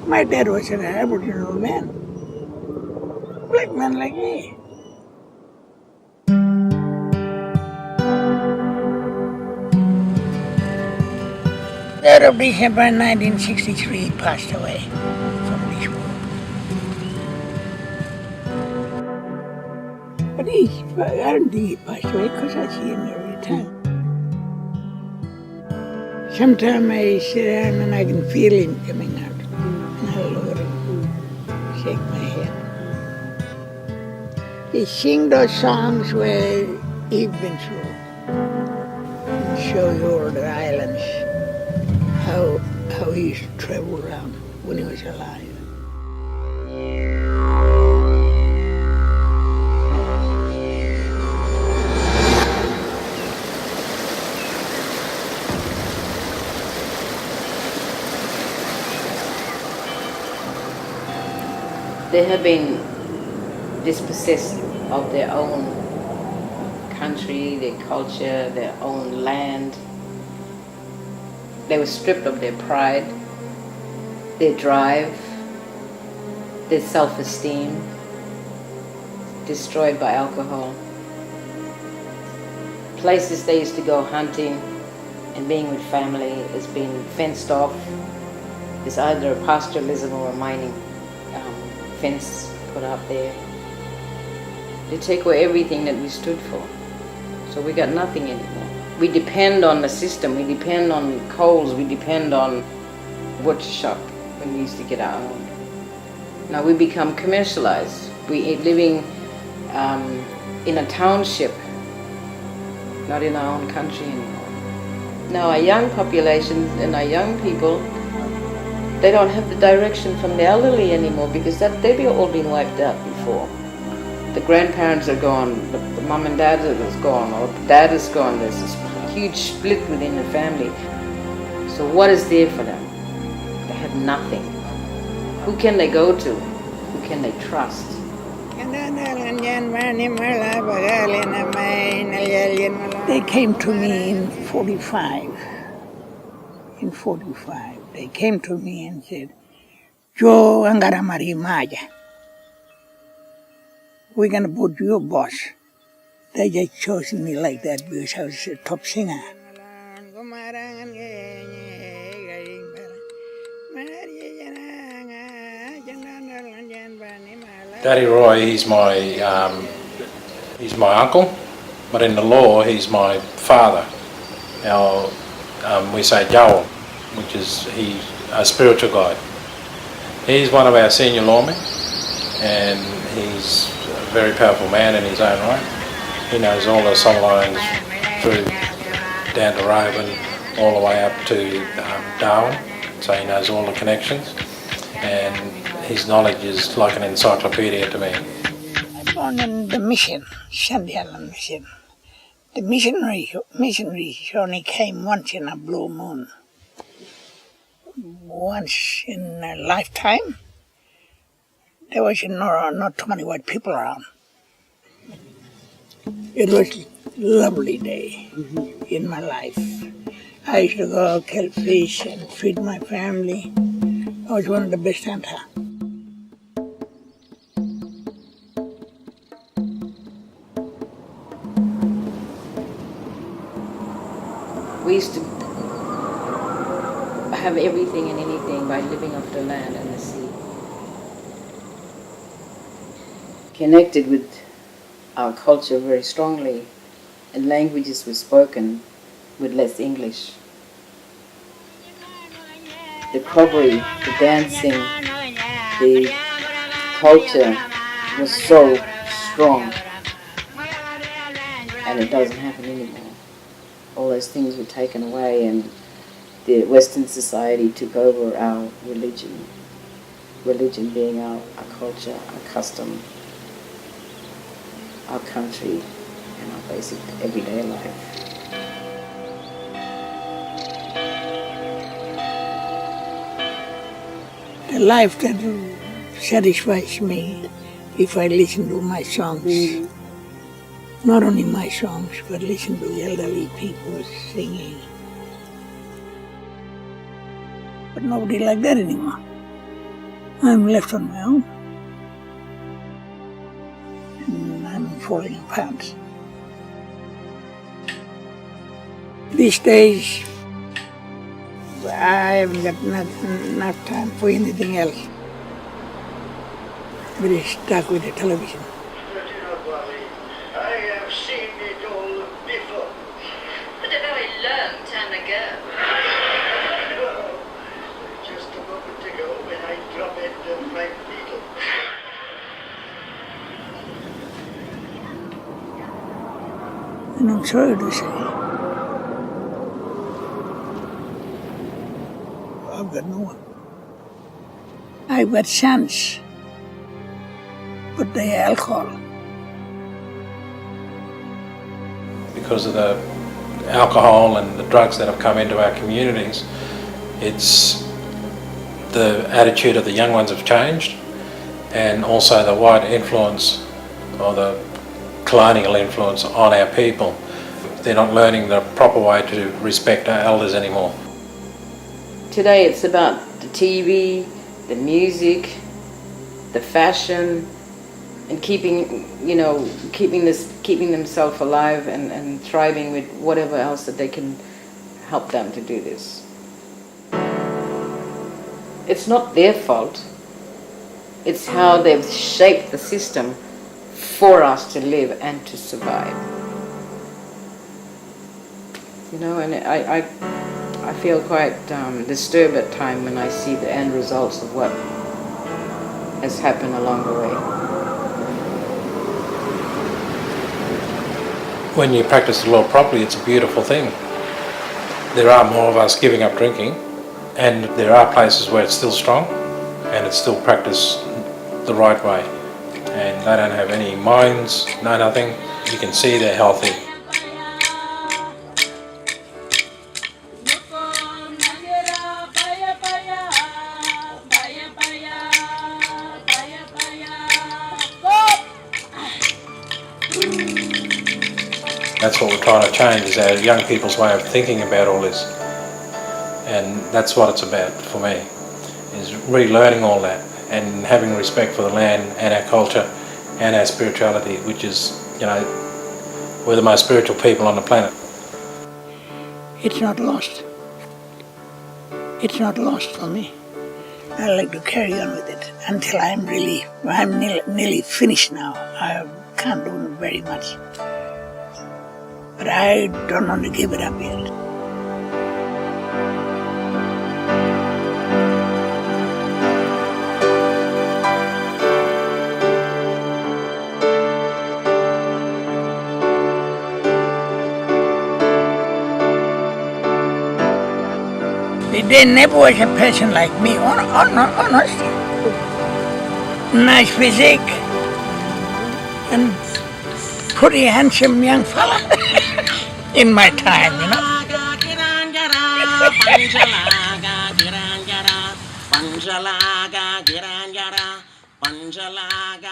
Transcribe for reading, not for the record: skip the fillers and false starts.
My dad was an aboriginal man. Black man like me. Third of December 1963, he passed away from this world. But I don't think he passed away because I see him every time. Sometimes I sit down and I can feel him coming out. And I look at him, shake my head. He sing those songs where he's been through. And show you all the islands, how he used to travel around when he was alive. They have been dispossessed of their own country, their culture, their own land. They were stripped of their pride, their drive, their self-esteem, destroyed by alcohol. Places they used to go hunting and being with family has been fenced off. There's either a pastoralism or a mining fence put out there. They take away everything that we stood for. So we got nothing anymore. We depend on the system, we depend on coals, we depend on butcher shop when we used to get our own. Now we become commercialized. We are living in a township, not in our own country anymore. Now our young populations and our young people, they don't have the direction from the elderly anymore because they've all been wiped out before. The grandparents are gone, the mum and dad is gone, or the dad is gone. There's this huge split within the family. So what is there for them? They have nothing. Who can they go to? Who can they trust? They came to me in 45. In 45. They came to me and said, "Yo angara mari maya. We're going to put you a boss." They just chose me like that because I was a top singer. Daddy Roy, he's my uncle, but in the law he's my father. Now we say Jawa, which is a spiritual guide. He's one of our senior lawmen, and he's a very powerful man in his own right. He knows all the song lines through down to Raven, all the way up to Darwin, so he knows all the connections, and his knowledge is like an encyclopedia to me. I'm born in the mission, Sandy Island Mission. The missionaries only came once in a blue moon. Once in a lifetime. There was not too many white people around. It was a lovely day in my life. I used to go kill fish and feed my family. I was one of the best hunters. We used to have everything and anything by living off the land and the sea. Connected with our culture very strongly, and languages were spoken with less English. The crockery, the dancing, the culture was so strong, and it doesn't happen anymore. All those things were taken away, and the Western society took over our religion. Religion being our culture, our custom, our country, and our basic everyday life. The life that satisfies me if I listen to my songs. Not only my songs, but listen to elderly people singing. But nobody like that anymore. I'm left on my own. And I'm falling apart. These days, I haven't got enough time for anything else. Very stuck with the television. But do not worry. I have seen it all before. But a very long time ago. Just a moment ago when I dropped the right needle. And I'm sorry to say, I've got no one. I've got chance, but the alcohol. Because of the alcohol and the drugs that have come into our communities, it's the attitude of the young ones have changed, and also the wide influence or the colonial influence on our people. They're not learning the proper way to respect our elders anymore. Today it's about the TV, the music, the fashion, and keeping themselves alive and thriving with whatever else that they can help them to do this. It's not their fault. It's how they've shaped the system for us to live and to survive. And I feel quite disturbed at times when I see the end results of what has happened along the way. When you practice the law properly, it's a beautiful thing. There are more of us giving up drinking, and there are places where it's still strong and it's still practiced the right way. And they don't have any minds, no nothing. You can see they're healthy. That's what we're trying to change, is our young people's way of thinking about all this. And that's what it's about for me, is relearning all that and having respect for the land and our culture and our spirituality, which is, we're the most spiritual people on the planet. It's not lost. It's not lost for me. I like to carry on with it until I'm nearly finished now. I can't do very much. But I don't want to give it up yet. They never was a person like me, honestly. Nice physique and pretty handsome young fella in my time, Panjalaga